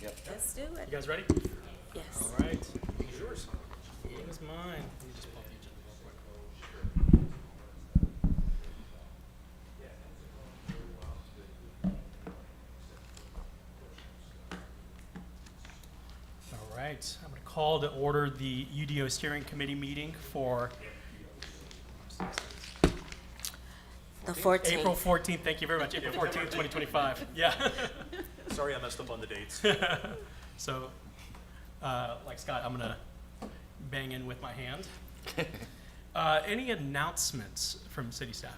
Yep. Let's do it. You guys ready? Yes. All right. It's yours. It is mine. Let me just pull up the agenda real quick. All right. I'm going to call to order the UDO Steering Committee meeting for The 14th. April 14th. Thank you very much. April 14th, 2025. Yeah. Sorry I messed up on the dates. So, like Scott, I'm going to bang in with my hand. Any announcements from city staff?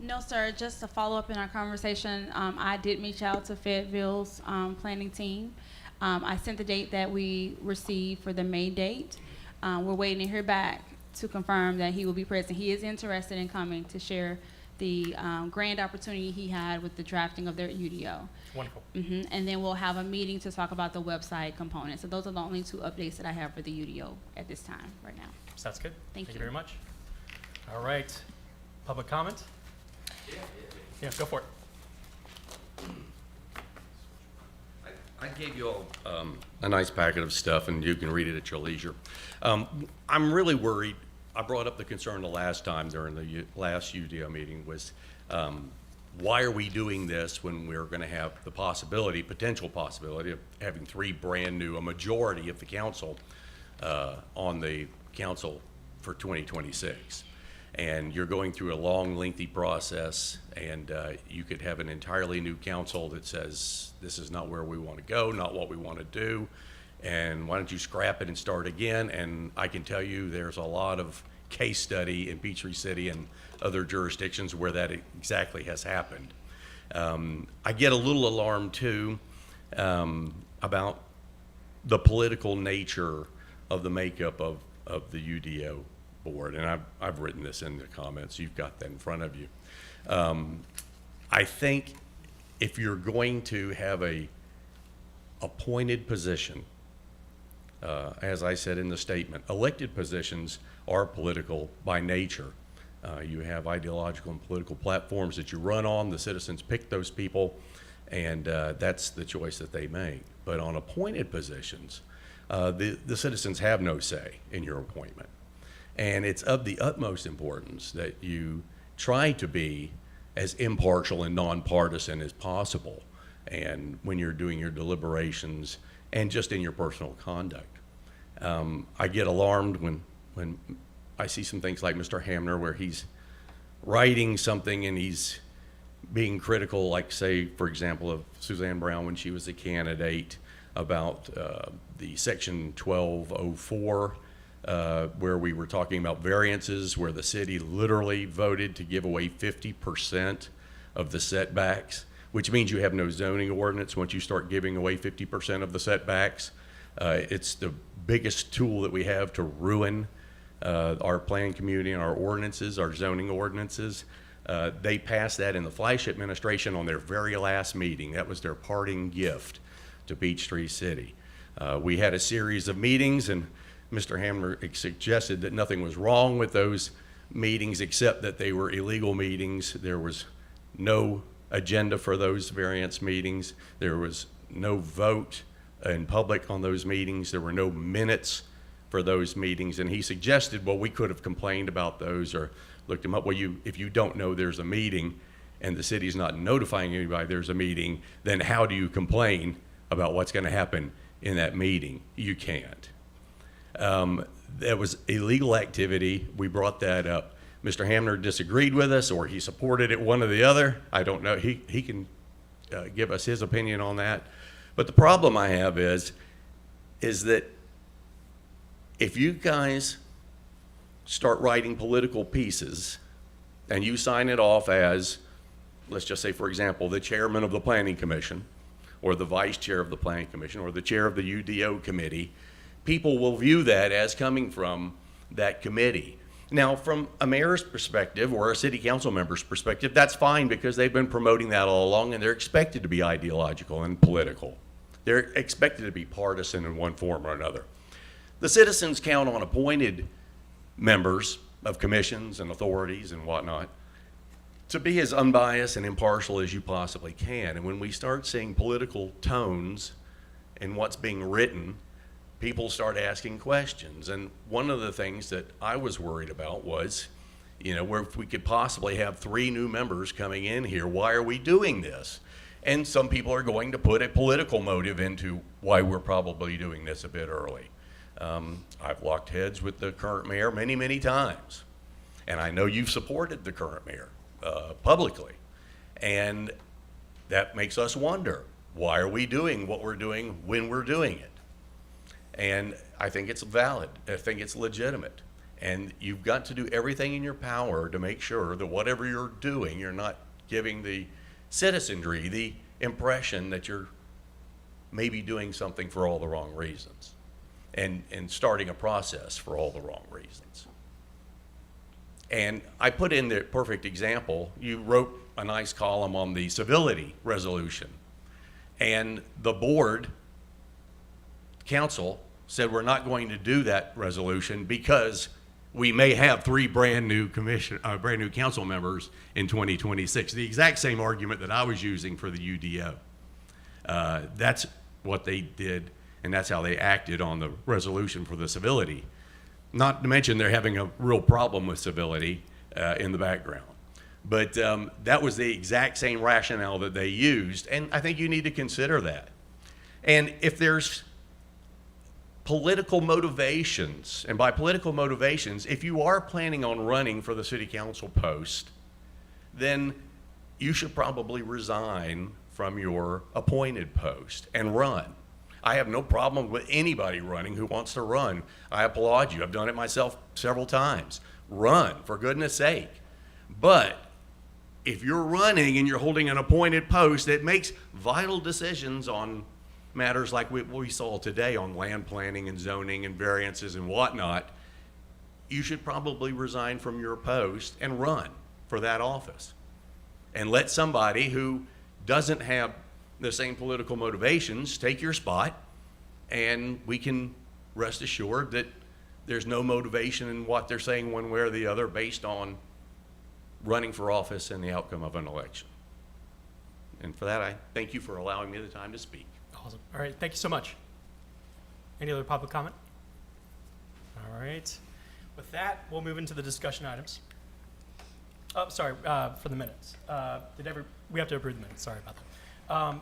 No, sir. Just to follow up in our conversation, I did reach out to Fayetteville's planning team. I sent the date that we received for the May date. We're waiting to hear back to confirm that he will be present. He is interested in coming to share the grand opportunity he had with the drafting of their UDO. Wonderful. And then we'll have a meeting to talk about the website component. So those are the only two updates that I have for the UDO at this time, right now. Sounds good. Thank you you. very much. All right. Public comment? Yeah, go for it. I gave you all a nice packet of stuff, and you can read it at your leisure. I'm really worried. I brought up the concern the last time during the last UDO meeting was why are we doing this when we're going to have the potential possibility of having three brand new, a majority of the council on the council for 2026. And you're going through a long, lengthy process, and you could have an entirely new council that says, this is not where we want to go, not what we want to do, and why don't you scrap it and start again? And I can tell you there's a lot of case study in Peachtree City and other jurisdictions where that exactly has happened. I get a little alarmed too about the political nature of the makeup of the UDO board, and I've written this in the comments. You've got that in front of you. I think if you're going to have a appointed position, as I said in the statement, elected positions are political by nature. You have ideological and political platforms that you run on. The citizens pick those people, and that's the choice that they make. But on appointed positions, the citizens have no say in your appointment. And it's of the utmost importance that you try to be as impartial and nonpartisan as possible, and when you're doing your deliberations and just in your personal conduct. I get alarmed when I see some things like Mr. Hamner where he's writing something and he's being critical, like say, for example, of Suzanne Brown when she was a candidate about the section 1204, where we were talking about variances, where the city literally voted to give away 50% of the setbacks, which means you have no zoning ordinance once you start giving away 50% of the setbacks. It's the biggest tool that we have to ruin our planning community and our ordinances, our zoning ordinances. They passed that in the Fleisch administration on their very last meeting. That was their parting gift to Peachtree City. We had a series of meetings, and Mr. Hamner suggested that nothing was wrong with those meetings except that they were illegal meetings. There was no agenda for those variance meetings. There was no vote in public on those meetings. There were no minutes for those meetings. And he suggested, well, we could have complained about those or looked them up. Well, if you don't know there's a meeting and the city's not notifying anybody there's a meeting, then how do you complain about what's going to happen in that meeting? You can't. That was illegal activity. We brought that up. Mr. Hamner disagreed with us, or he supported it, one or the other. I don't know. He can give us his opinion on that. But the problem I have is that if you guys start writing political pieces and you sign it off as, let's just say, for example, the chairman of the planning commission or the vice chair of the planning commission or the chair of the UDO committee, people will view that as coming from that committee. Now, from a mayor's perspective or a city council member's perspective, that's fine because they've been promoting that all along and they're expected to be ideological and political. They're expected to be partisan in one form or another. The citizens count on appointed members of commissions and authorities and whatnot to be as unbiased and impartial as you possibly can. And when we start seeing political tones in what's being written, people start asking questions. And one of the things that I was worried about was, where if we could possibly have 3 new members coming in here, why are we doing this? And some people are going to put a political motive into why we're probably doing this a bit early. I've locked heads with the current mayor many, many times. And I know you've supported the current mayor publicly. And that makes us wonder, why are we doing what we're doing when we're doing it? And I think it's valid. I think it's legitimate. And you've got to do everything in your power to make sure that whatever you're doing, you're not giving the citizenry the impression that you're maybe doing something for all the wrong reasons and starting a process for all the wrong reasons. And I put in the perfect example. You wrote a nice column on the civility resolution, and the board council said we're not going to do that resolution because we may have 3 brand new council members in 2026. The exact same argument that I was using for the UDO. That's what they did, and that's how they acted on the resolution for the civility. Not to mention they're having a real problem with civility in the background. But that was the exact same rationale that they used, and I think you need to consider that. And if there's political motivations, and by political motivations, if you are planning on running for the city council post, then you should probably resign from your appointed post and run. I have no problem with anybody running who wants to run. I applaud you. I've done it myself several times. Run, for goodness sake. But if you're running and you're holding an appointed post that makes vital decisions on matters like what we saw today on land planning and zoning and variances and whatnot, you should probably resign from your post and run for that office. And let somebody who doesn't have the same political motivations take your spot, and we can rest assured that there's no motivation in what they're saying one way or the other based on running for office and the outcome of an election. And for that, I thank you for allowing me the time to speak. Awesome. All right, thank you so much. Any other public comment? All right. With that, we'll move into the discussion items. Oh, sorry, for the minutes. We have to approve the minutes, sorry about that.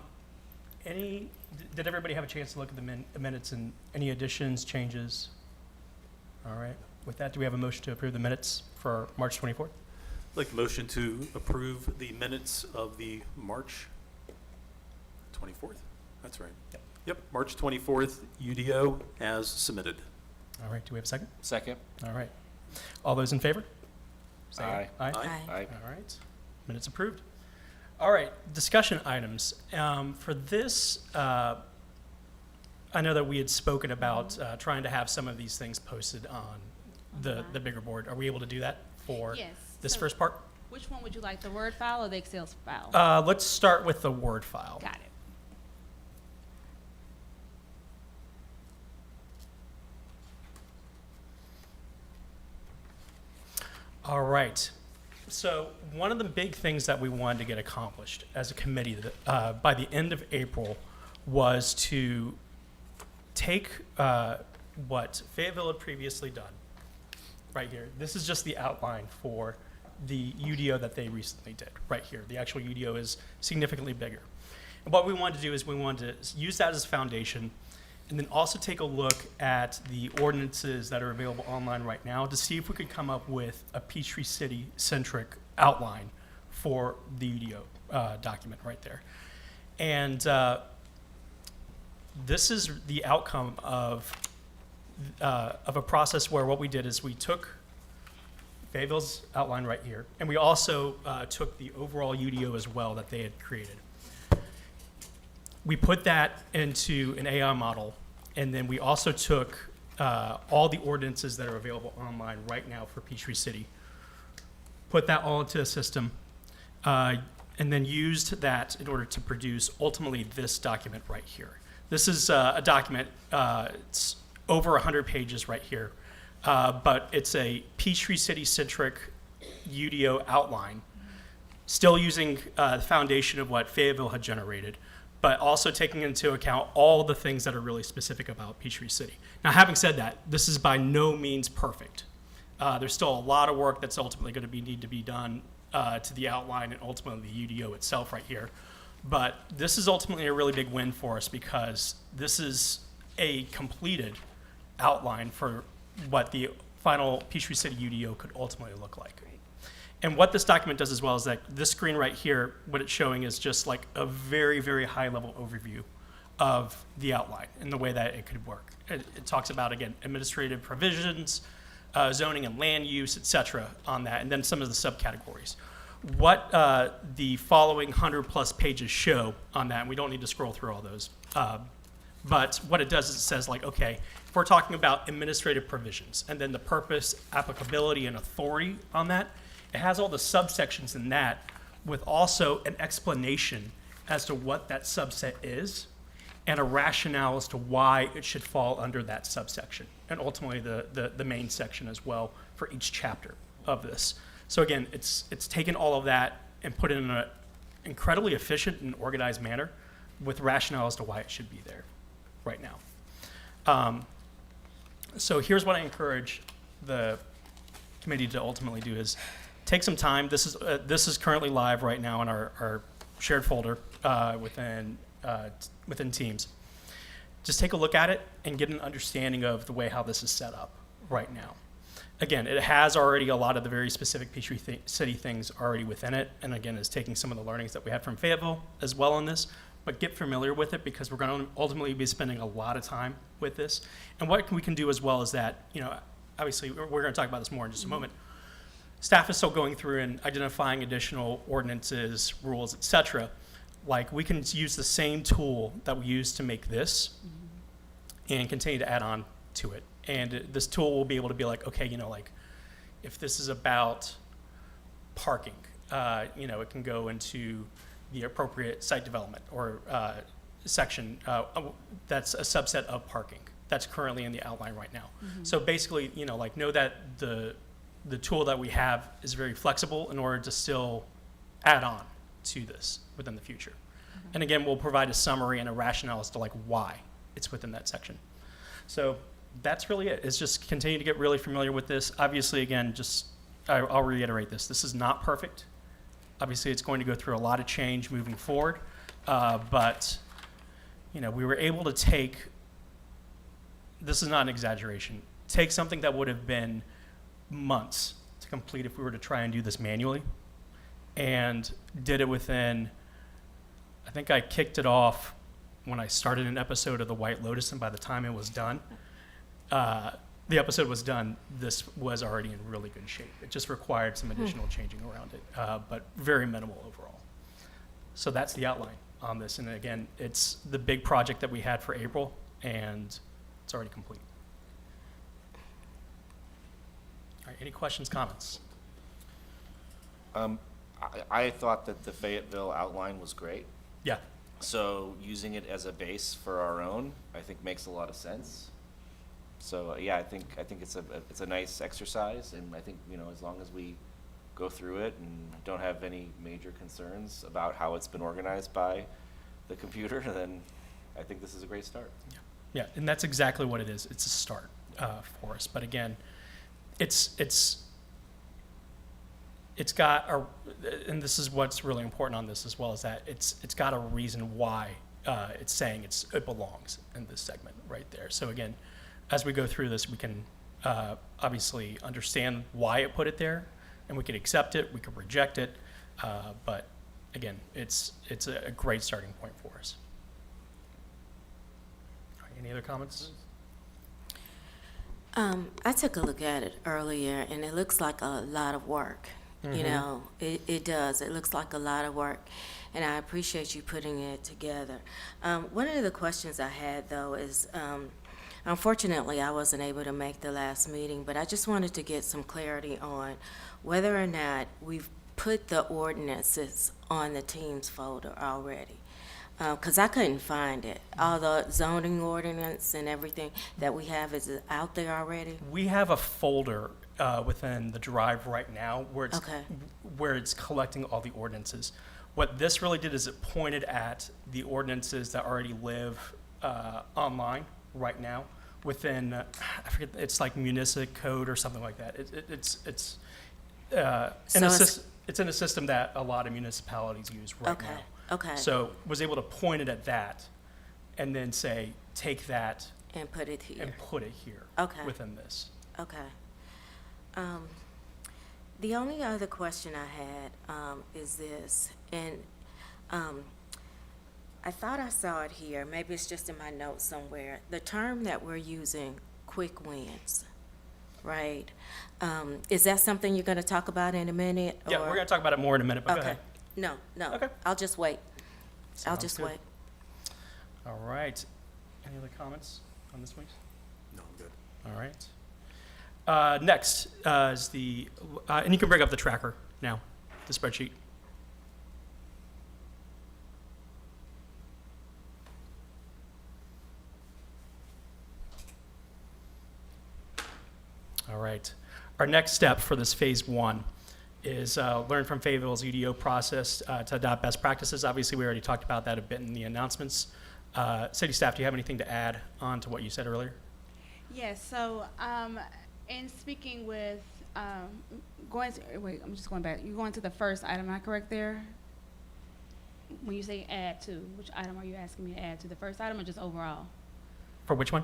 Did everybody have a chance to look at the minutes and any additions, changes? All right. With that, do we have a motion to approve the minutes for March 24th? I'd like a motion to approve the minutes of the March 24th? That's right. Yep, March 24th, UDO as submitted. All right, do we have a second? Second. All right. All those in favor? Say Aye. Aye. Aye. Aye. All right. Minutes approved. All right, discussion items. For this, I know that we had spoken about trying to have some of these things posted on the bigger board. Are we able to do that for Yes. this So first part? Which one would you like, the Word file or the Excel file? Let's start with the Word file. Got it. All right. So one of the big things that we wanted to get accomplished as a committee by the end of April was to take what Fayetteville had previously done, right here. This is just the outline for the UDO that they recently did, right here. The actual UDO is significantly bigger. And what we wanted to do is we wanted to use that as a foundation and then also take a look at the ordinances that are available online right now to see if we could come up with a Peachtree City-centric outline for the UDO document right there. And this is the outcome of a process where what we did is we took Fayetteville's outline right here, and we also took the overall UDO as well that they had created. We put that into an AI model, and then we also took all the ordinances that are available online right now for Peachtree City, put that all into a system, and then used that in order to produce ultimately this document right here. This is a document, it's over 100 pages right here, but it's a Peachtree City-centric UDO outline, still using the foundation of what Fayetteville had generated, but also taking into account all the things that are really specific about Peachtree City. Now, having said that, this is by no means perfect. There's still a lot of work that's ultimately going to need to be done to the outline and ultimately the UDO itself right here. But this is ultimately a really big win for us because this is a completed outline for what the final Peachtree City UDO could ultimately look like. And what this document does as well is that this screen right here, what it's showing is just like a very, very high level overview of the outline and the way that it could work. It talks about, again, administrative provisions, zoning and land use, et cetera, on that, and then some of the subcategories. What the following 100+ pages show on that, and we don't need to scroll through all those, but what it does is it says, like, okay, if we're talking about administrative provisions, and then the purpose, applicability, and authority on that, it has all the subsections in that with also an explanation as to what that subset is and a rationale as to why it should fall under that subsection, and ultimately the main section as well for each chapter of this. So again, it's taken all of that and put it in an incredibly efficient and organized manner with rationale as to why it should be there right now. So here's what I encourage the committee to ultimately do is take some time. This is currently live right now in our shared folder within Teams. Just take a look at it and get an understanding of the way how this is set up right now. Again, it has already a lot of the very specific Peachtree City things already within it, and again, is taking some of the learnings that we had from Fayetteville as well on this, but get familiar with it because we're going to ultimately be spending a lot of time with this. And what we can do as well is that, obviously, we're going to talk about this more in just a moment. Staff is still going through and identifying additional ordinances, rules, et cetera. Like, we can use the same tool that we use to make this and continue to add on to it. And this tool will be able to be like, okay, if this is about parking, it can go into the appropriate site development or section that's a subset of parking that's currently in the outline right now. So basically, know that the tool that we have is very flexible in order to still add on to this within the future. And again, we'll provide a summary and a rationale as to why it's within that section. So that's really it. It's just continue to get really familiar with this. Obviously, again, I'll reiterate this. This is not perfect. Obviously, it's going to go through a lot of change moving forward. But, we were able to take, this is not an exaggeration, take something that would have been months to complete if we were to try and do this manually, and did it within, I think I kicked it off when I started an episode of The White Lotus, and by the time it was done, the episode was done, this was already in really good shape. It just required some additional changing around it, but very minimal overall. So that's the outline on this, and again, it's the big project that we had for April, and it's already complete. All right, any questions, comments? I thought that the Fayetteville outline was great. Yeah. So using it as a base for our own, I think makes a lot of sense. So yeah, I think it's a nice exercise, and I think as long as we go through it and don't have any major concerns about how it's been organized by the computer, then I think this is a great start. Yeah, and that's exactly what it is. It's a start for us. But again, it's got a, and this is what's really important on this as well, is that it's got a reason why it's saying it belongs in this segment right there. So again, as we go through this, we can obviously understand why it put it there, and we can accept it, we can reject it, but again, it's a great starting point for us. All right, any other comments? I took a look at it earlier, and it looks like a lot of work. It does. It looks like a lot of work, and I appreciate you putting it together. One of the questions I had, though, is unfortunately I wasn't able to make the last meeting, but I just wanted to get some clarity on whether or not we've put the ordinances on the Teams folder already. Because I couldn't find it. All the zoning ordinance and everything that we have, is it out there already? We have a folder within the drive right now where it's Okay. where it's collecting all the ordinances. What this really did is it pointed at the ordinances that already live online right now within, I forget, it's like municipal code or something like that. It's in a system that a lot of municipalities use right Okay, now. okay. So was able to point it at that and then say, take that And put it here. and put it here Okay. within this. Okay. The only other question I had is this, and I thought I saw it here, maybe it's just in my notes somewhere. The term that we're using, quick wins, right? Is that something you're going to talk about in a minute? Yeah, or- we're going to talk about it more in a minute, but go Okay. ahead. No. Okay. I'll just wait. I'll Sounds just good. wait. All right. Any other comments on this, please? No, I'm good. All right. Next is the, and you can bring up the tracker now, the spreadsheet. All right. Our next step for this phase one is learn from Fayetteville's UDO process to adopt best practices. Obviously, we already talked about that a bit in the announcements. City staff, do you have anything to add on to what you said earlier? Yes, so, in speaking with, I'm just going back. You're going to the first item, am I correct there? When you say add to, which item are you asking me to add to? The first item or just overall? For which one?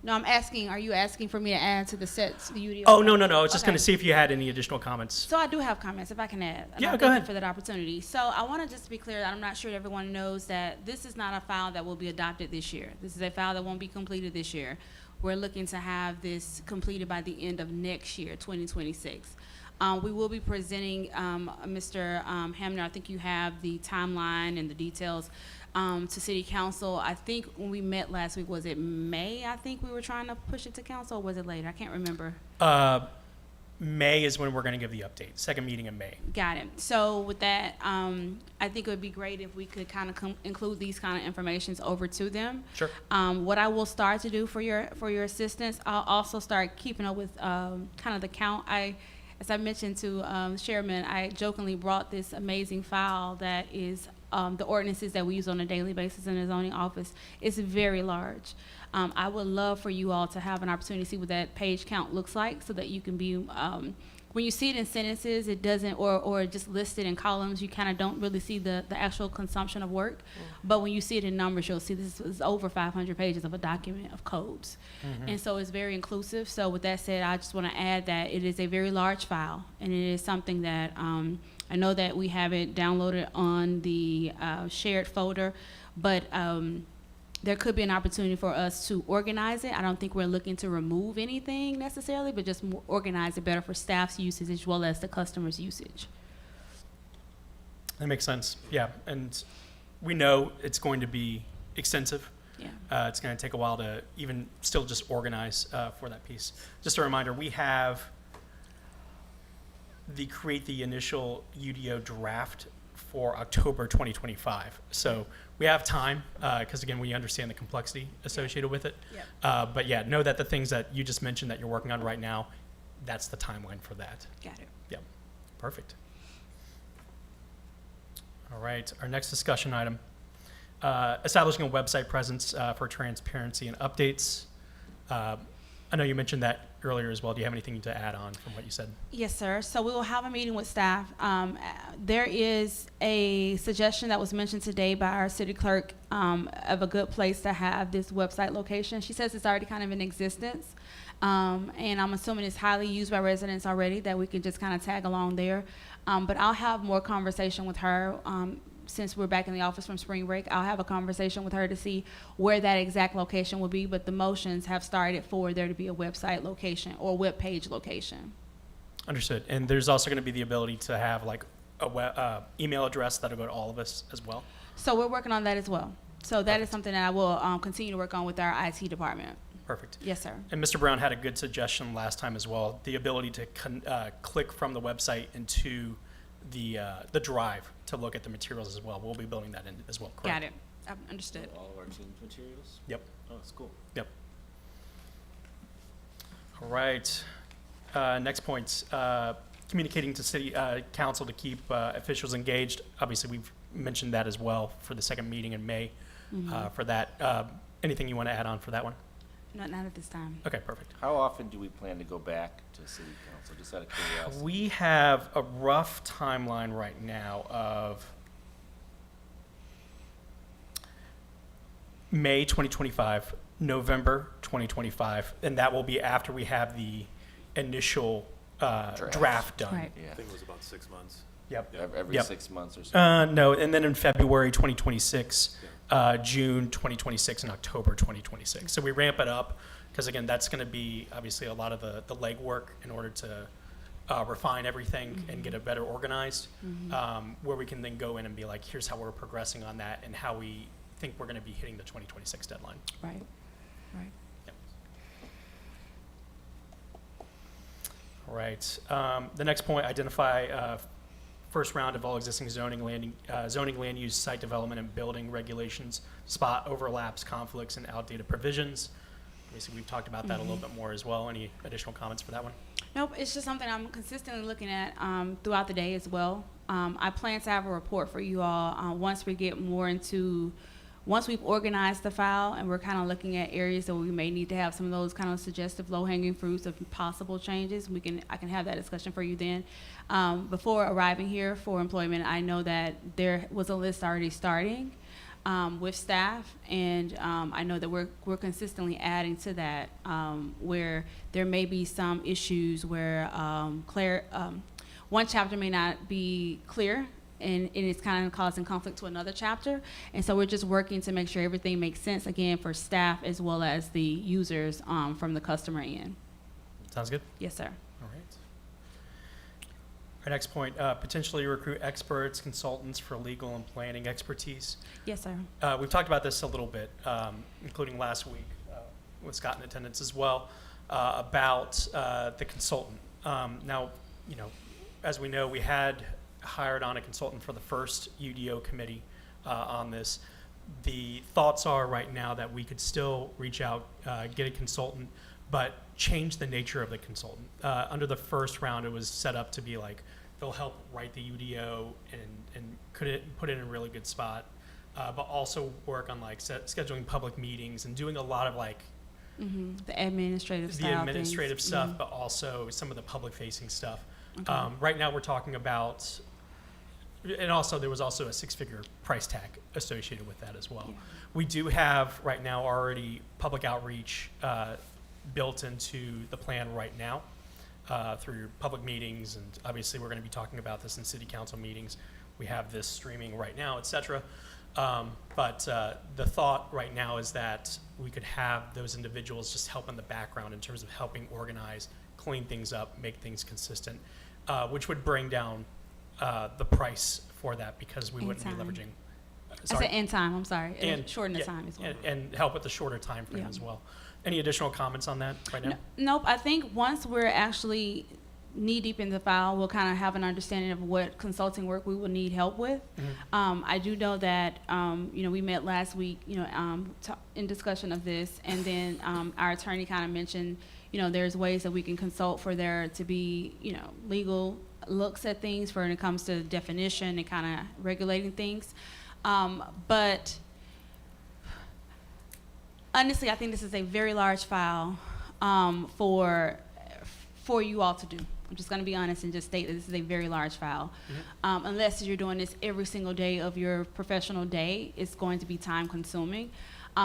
No, are you asking for me to add to the sets, the UDO? Oh, no. I was just going Okay. to see if you had any additional comments. So I do have comments, if I can add. And Yeah, I go thank ahead. you for that opportunity. So I want to just be clear that I'm not sure everyone knows that this is not a file that will be adopted this year. This is a file that won't be completed this year. We're looking to have this completed by the end of next year, 2026. We will be presenting, Mr. Hamner, I think you have the timeline and the details to City Council. I think when we met last week, was it May? I think we were trying to push it to council, or was it later? I can't remember. May is when we're going to give the update, second meeting in May. Got it. So with that, I think it would be great if we could kind of include these kind of informations over to them. Sure. What I will start to do for your assistance, I'll also start keeping up with kind of the count. As I mentioned to Chairman, I jokingly brought this amazing file that is the ordinances that we use on a daily basis in the zoning office. It's very large. I would love for you all to have an opportunity to see what that page count looks like so that you can be, when you see it in sentences, it doesn't, or just listed in columns, you kind of don't really see the actual consumption of work. But when you see it in numbers, you'll see this is over 500 pages of a document of codes. And so it's very inclusive. So with that said, I just want to add that it is a very large file, and it is something that I know that we have it downloaded on the shared folder, but there could be an opportunity for us to organize it. I don't think we're looking to remove anything necessarily, but just organize it better for staff's usage as well as the customer's usage. That makes sense. Yeah. And we know it's going to be extensive. Yeah. It's going to take a while to even still just organize for that piece. Just a reminder, we have create the initial UDO draft for October 2025. So we have time, because again, we understand the complexity associated with it. Yep. But yeah, know that the things that you just mentioned that you're working on right now, that's the timeline for that. Got it. Yep, perfect. All right, our next discussion item, establishing a website presence for transparency and updates. I know you mentioned that earlier as well. Do you have anything to add on from what you said? Yes, sir. So we will have a meeting with staff. There is a suggestion that was mentioned today by our city clerk of a good place to have this website location. She says it's already kind of in existence, and I'm assuming it's highly used by residents already, that we can just kind of tag along there. But I'll have more conversation with her. Since we're back in the office from spring break, I'll have a conversation with her to see where that exact location will be, but the motions have started for there to be a website location or web page location. Understood. And there's also going to be the ability to have like a email address that'll go to all of us as well. So we're working on that as well. So that is something that I will continue to work on with our IT department. Perfect. Yes, sir. And Mr. Brown had a good suggestion last time as well, the ability to click from the website into the drive to look at the materials as well. We'll be building that in as well, correct? Got it. I've understood. All of our team's materials? Yep. Oh, that's cool. Yep. All right. Next point, communicating to city council to keep officials engaged. Obviously, we've mentioned that as well for the second meeting in May for that. Anything you want to add on for that one? Not at this time. Okay, perfect. How often do we plan to go back to city council, just out of curiosity? We have a rough timeline right now of May 2025, November 2025, and that will be after we have the initial draft done. Right. I Yeah, think it was about 6 months. Yep. every Yep. 6 months or so. No, and then in February 2026, June 2026, and October 2026. So we ramp it up because, again, that's going to be obviously a lot of the legwork in order to refine everything and get it better organized, where we can then go in and be like, here's how we're progressing on that and how we think we're going to be hitting the 2026 deadline. Right. Right. All right. The next point, identify first round of all existing zoning land use, site development, and building regulations, spot overlaps, conflicts, and outdated provisions. Obviously, we've talked about that a little bit more as well. Any additional comments for that one? Nope, it's just something I'm consistently looking at throughout the day as well. I plan to have a report for you all once we get more into, once we've organized the file and we're kind of looking at areas that we may need to have some of those kind of suggestive low-hanging fruits of possible changes. I can have that discussion for you then. Before arriving here for employment, I know that there was a list already starting with staff, and I know that we're consistently adding to that where there may be some issues where one chapter may not be clear and it's kind of causing conflict to another chapter, and so we're just working to make sure everything makes sense, again, for staff as well as the users from the customer end. Sounds good. Yes, sir. All right. Our next point, potentially recruit experts, consultants for legal and planning expertise. Yes, sir. We've talked about this a little bit, including last week with Scott in attendance as well, about the consultant. Now, as we know, we had hired on a consultant for the first UDO committee on this. The thoughts are right now that we could still reach out, get a consultant, but change the nature of the consultant. Under the first round, it was set up to be like they'll help write the UDO and put it in a really good spot, but also work on like scheduling public meetings and doing a lot of like The administrative stuff, but also some of the public-facing stuff. Okay. Right now, we're talking about, and also there was also a six-figure price tag associated with that as well. Yeah. We do have right now already public outreach built into the plan right now through public meetings, and obviously we're going to be talking about this in city council meetings. We have this streaming right now, et cetera. But the thought right now is that we could have those individuals just help in the background in terms of helping organize, clean things up, make things consistent, which would bring down the price for that because we wouldn't be leveraging. I said end time, I'm sorry. And shorten the yeah, time as well. and help with the shorter time frame Yeah. as well. Any additional comments on that right now? Nope, I think once we're actually knee-deep in the file, we'll kind of have an understanding of what consulting work we will need help with. I do know that, we met last week, in discussion of this, and then our attorney kind of mentioned, there's ways that we can consult for there to be, legal looks at things when it comes to definition and kind of regulating things. But honestly, I think this is a very large file for you all to do. I'm just going to be honest and just state that this is a very large file. Unless you're doing this every single day of your professional day, it's going to be time consuming.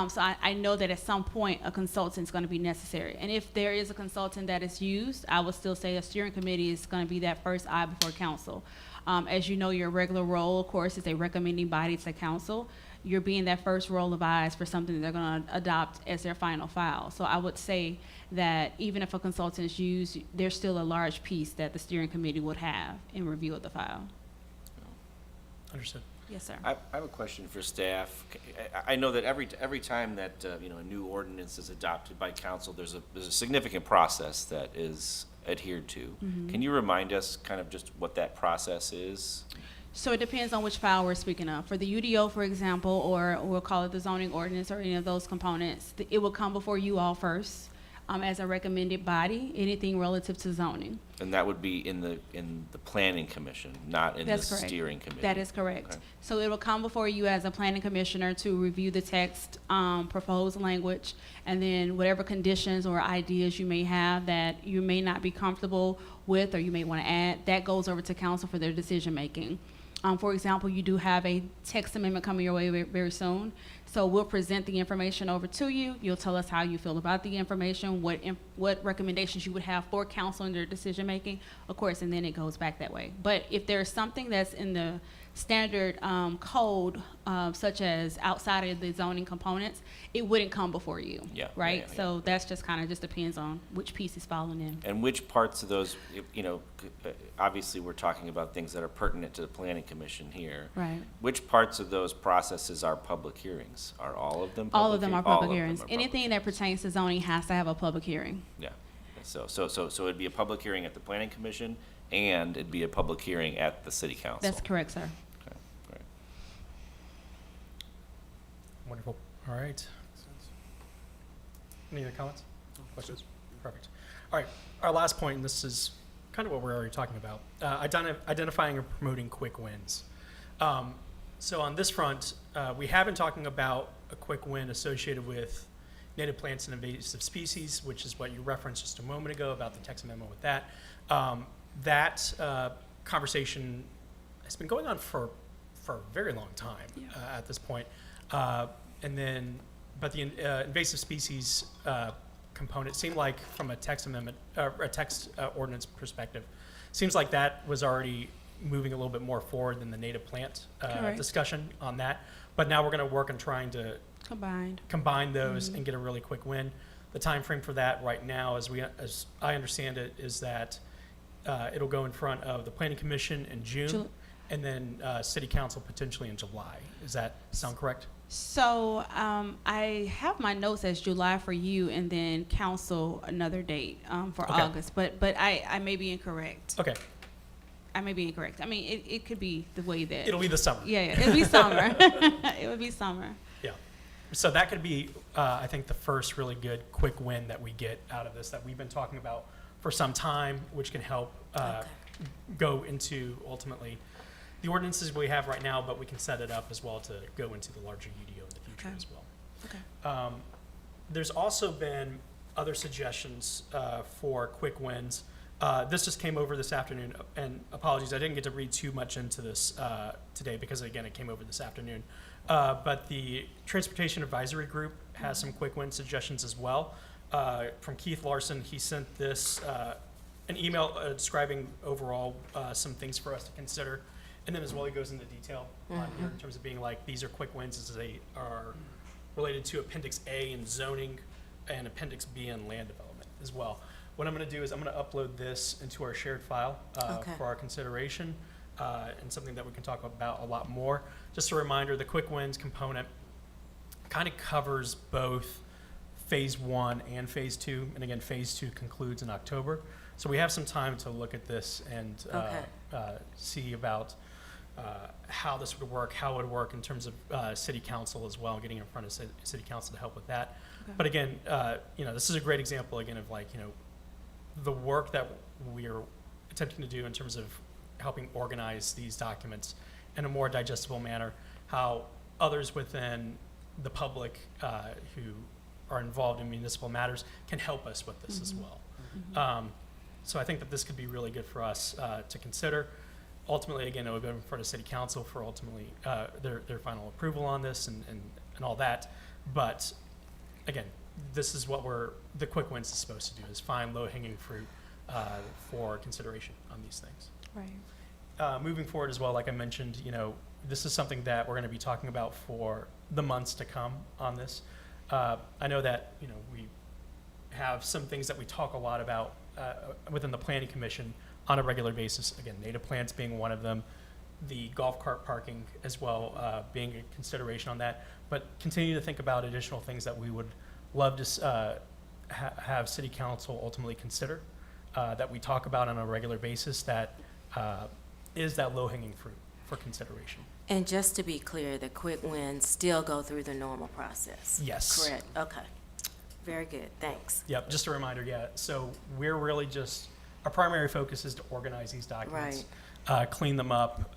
So I know that at some point a consultant is going to be necessary. And if there is a consultant that is used, I would still say a steering committee is going to be that first eye before council. As you know, your regular role, of course, is a recommending body to council. You're being that first roll of eyes for something that they're going to adopt as their final file. So I would say that even if a consultant is used, there's still a large piece that the steering committee would have in review of the file. Understood. Yes, sir. I have a question for staff. I know that every time that a new ordinance is adopted by council, there's a significant process that is adhered to. Can you remind us kind of just what that process is? So it depends on which file we're speaking of. For the UDO, for example, or we'll call it the zoning ordinance or any of those components, it will come before you all first. as a recommended body, anything relative to zoning. And that would be in the planning commission, not in the That's correct. steering committee? That is correct. Okay. So it will come before you as a planning commissioner to review the text, proposed language, and then whatever conditions or ideas you may have that you may not be comfortable with or you may want to add, that goes over to council for their decision-making. For example, you do have a text amendment coming your way very soon. So we'll present the information over to you. You'll tell us how you feel about the information, what recommendations you would have for council in their decision-making, of course, and then it goes back that way. But if there's something that's in the standard code, such as outside of the zoning components, it wouldn't come before you, Yeah, right? yeah, yeah. So that's just kind of just depends on which piece is falling in. And which parts of those, obviously, we're talking about things that are pertinent to the planning commission here. Right. Which parts of those processes are public hearings? Are all of them public? All of them are public All of them hearings. are public Anything that pertains to zoning has to have a public hearing. Yeah. So it'd be a public hearing at the planning commission, and it'd be a public hearing at the city council. That's correct, sir. Okay, great. Wonderful. All right. Any other comments? Questions? Perfect. All right. Our last point, and this is kind of what we're already talking about, identifying and promoting quick wins. So on this front, we have been talking about a quick win associated with native plants and invasive species, which is what you referenced just a moment ago about the text amendment with that. That conversation has been going on for a very long time at this point. And then, but the invasive species component seemed like, from a text amendment, a text ordinance perspective, seems like that was already moving a little bit more forward than the native plant Correct. discussion on that. But now we're going to work on trying to combine those and get a really quick win. The time frame for that right now, as I understand it, is that it'll go in front of the planning commission in June, and then city council potentially in July. Does that sound correct? So I have my notes as July for you, and then council another date for Okay. August. But I may be incorrect. Okay, I may be incorrect. I mean, it could be the way that. it'll be the summer. Yeah, it'll be summer. It would be summer. Yeah. So that could be, I think, the first really good quick win that we get out of this that we've been talking about for some time, which can help go into ultimately the ordinances we have right now, but we can set it up as well to go into the larger UDO in the future Okay. as well. Okay. There's also been other suggestions for quick wins. This just came over this afternoon, and apologies, I didn't get to read too much into this today because, again, it came over this afternoon. But the Transportation Advisory Group has some quick win suggestions as well. From Keith Larson, he sent this an email describing overall some things for us to consider. And then as well, he goes into detail on here in terms of being like, these are quick wins as they are related to Appendix A in zoning and Appendix B in land development as well. What I'm going to do is I'm going to upload this into our shared file Okay. for our consideration and something that we can talk about a lot more. Just a reminder, the quick wins component kind of covers both Phase 1 and Phase 2. And again, Phase 2 concludes in October. So we have some time to look at this and see about how this would work, how it would work in terms of city council as well, getting in front of city council to help with that. Okay. But again, this is a great example again of like, the work that we are attempting to do in terms of helping organize these documents in a more digestible manner, how others within the public who are involved in municipal matters can help us with this as well. So I think that this could be really good for us to consider. Ultimately, again, it would go in front of city council for ultimately their final approval on this and all that. But again, this is what the quick wins is supposed to do, is find low-hanging fruit for consideration on these things. Right. Moving forward as well, like I mentioned, this is something that we're going to be talking about for the months to come on this. I know that, we have some things that we talk a lot about within the planning commission on a regular basis. Again, native plants being one of them, the golf cart parking as well being a consideration on that. But continue to think about additional things that we would love to have city council ultimately consider, that we talk about on a regular basis, that is that low-hanging fruit for consideration. And just to be clear, the quick wins still go through the normal process? Yes. Correct, okay. Very good, thanks. Yep, just a reminder, yeah. So we're really just, our primary focus is to organize these documents, clean them up,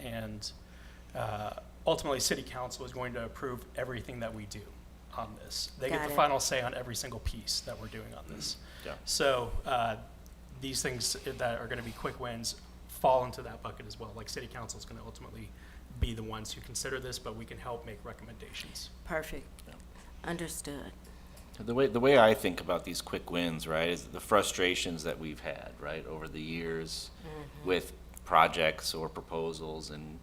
and ultimately, City Council is going to approve everything that we do on this. They get Got the it. final say on every single piece that we're doing on this. Yeah. So these things that are going to be quick wins fall into that bucket as well. Like City Council is going to ultimately be the ones who consider this, but we can help make recommendations. Perfect, Yeah. understood. The way I think about these quick wins, right, is the frustrations that we've had, right, over the years with projects or proposals, and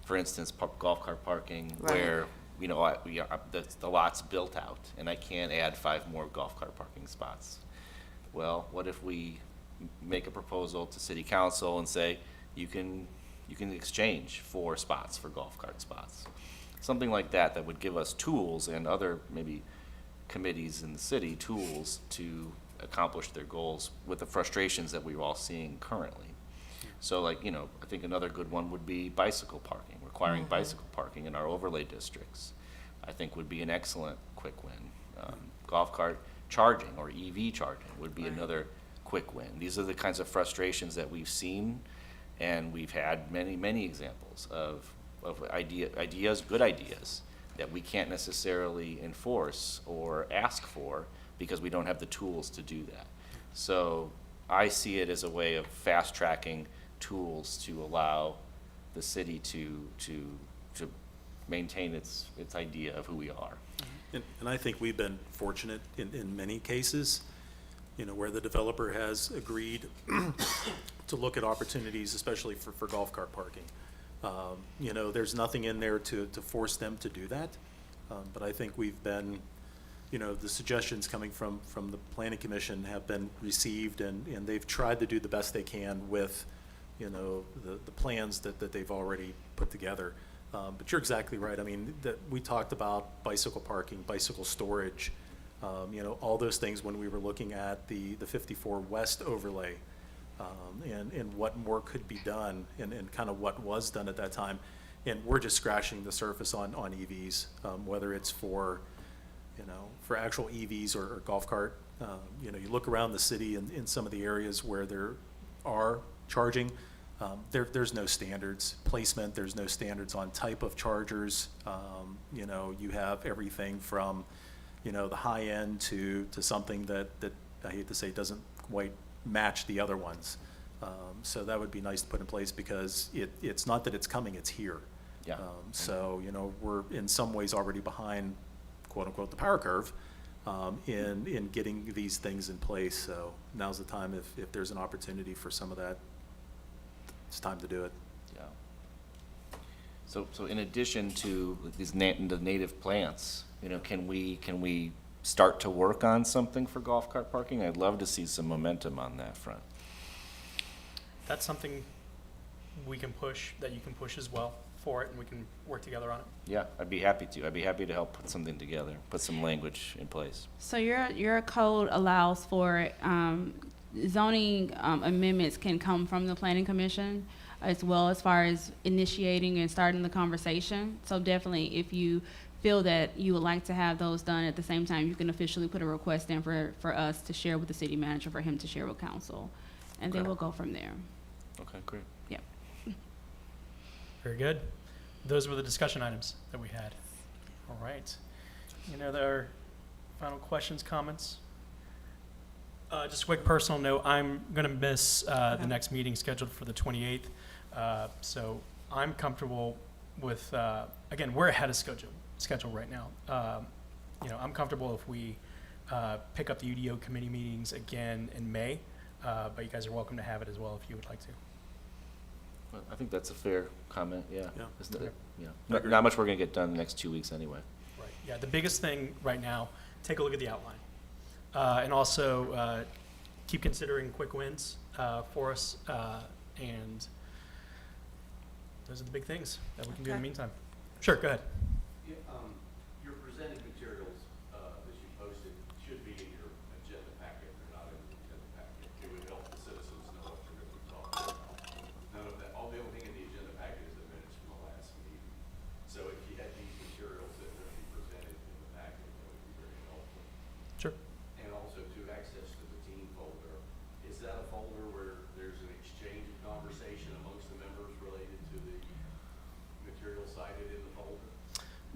for instance, golf cart parking, Right. where the lot's built out, and I can't add 5 more golf cart parking spots. Well, what if we make a proposal to City Council and say you can exchange 4 spots for golf cart spots, something like that would give us tools and other maybe committees in the city tools to accomplish their goals with the frustrations that we're all seeing currently. So I think another good one would be bicycle parking, requiring bicycle parking in our overlay districts. I think would be an excellent quick win. Golf cart charging or EV charging would be another quick win. These are the kinds of frustrations that we've seen, and we've had many, many examples of ideas, good ideas, that we can't necessarily enforce or ask for because we don't have the tools to do that. So I see it as a way of fast-tracking tools to allow the city to maintain its idea of who we are. And I think we've been fortunate in many cases, where the developer has agreed to look at opportunities, especially for golf cart parking. There's nothing in there to force them to do that. But I think we've been, the suggestions coming from the planning commission have been received, and they've tried to do the best they can with, the plans that they've already put together. But you're exactly right. I mean, that we talked about bicycle parking, bicycle storage, all those things when we were looking at the 54 West overlay, and what more could be done, and kind of what was done at that time. And we're just scratching the surface on EVs, whether it's for actual EVs or golf cart. You look around the city in some of the areas where there are charging, there's no standards. Placement, there's no standards on type of chargers. You have everything from, the high end to something that I hate to say doesn't quite match the other ones. So that would be nice to put in place, because it's not that it's coming, it's here. Yeah. So, we're in some ways already behind, quote unquote, the power curve, in getting these things in place. So now's the time, if there's an opportunity for some of that, it's time to do it. Yeah. So in addition to these the native plants, can we start to work on something for golf cart parking? I'd love to see some momentum on that front. That's something we can push, that you can push as well for it, and we can work together on it. Yeah, I'd be happy to. I'd be happy to help put something together, put some language in place. So your code allows for zoning amendments can come from the planning commission, as well as far as initiating and starting the conversation. So definitely, if you feel that you would like to have those done at the same time, you can officially put a request in for us to share with the city manager, for him to share with council, and then Okay. we'll go from there. Okay, great. Yep. Very good. Those were the discussion items that we had. All right. There are final questions, comments? Just a quick personal note, I'm going to miss the next meeting scheduled for the 28th. So I'm comfortable with, again, we're ahead of schedule right now. I'm comfortable if we pick up the UDO committee meetings again in May, but you guys are welcome to have it as well if you would like to. Well, I think that's a fair comment, yeah. Yeah. Isn't it? Okay. Yeah. I agree. Not much we're gonna get done in the next 2 weeks anyway. Right. Yeah, the biggest thing right now, take a look at the outline. And also keep considering quick wins for us. And those are the big things that we can do in the Okay. meantime. Sure, go ahead. Your presented materials that you posted should be in your agenda packet. They're not in the agenda packet. It would help the citizens know what we're going to be talking about. None of that, the only thing in the agenda packet is the minutes from the last meeting. So if you had these materials that would be presented in the packet, that would be very helpful. Sure.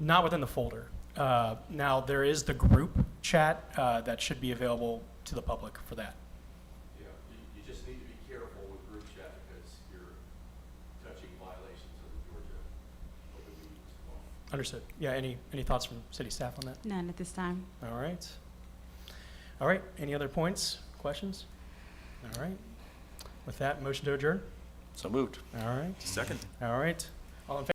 Not within the folder. Now, there is the group chat that should be available to the public for that. Yeah, you just need to be careful with group chat because you're touching violations of the Georgia Open Meetings Law. Understood. Yeah, any thoughts from city staff on that? None at this time. All right. All right, any other points, questions? All right. With that, motion to adjourn? So moved. All right. Second. All right. All in favor?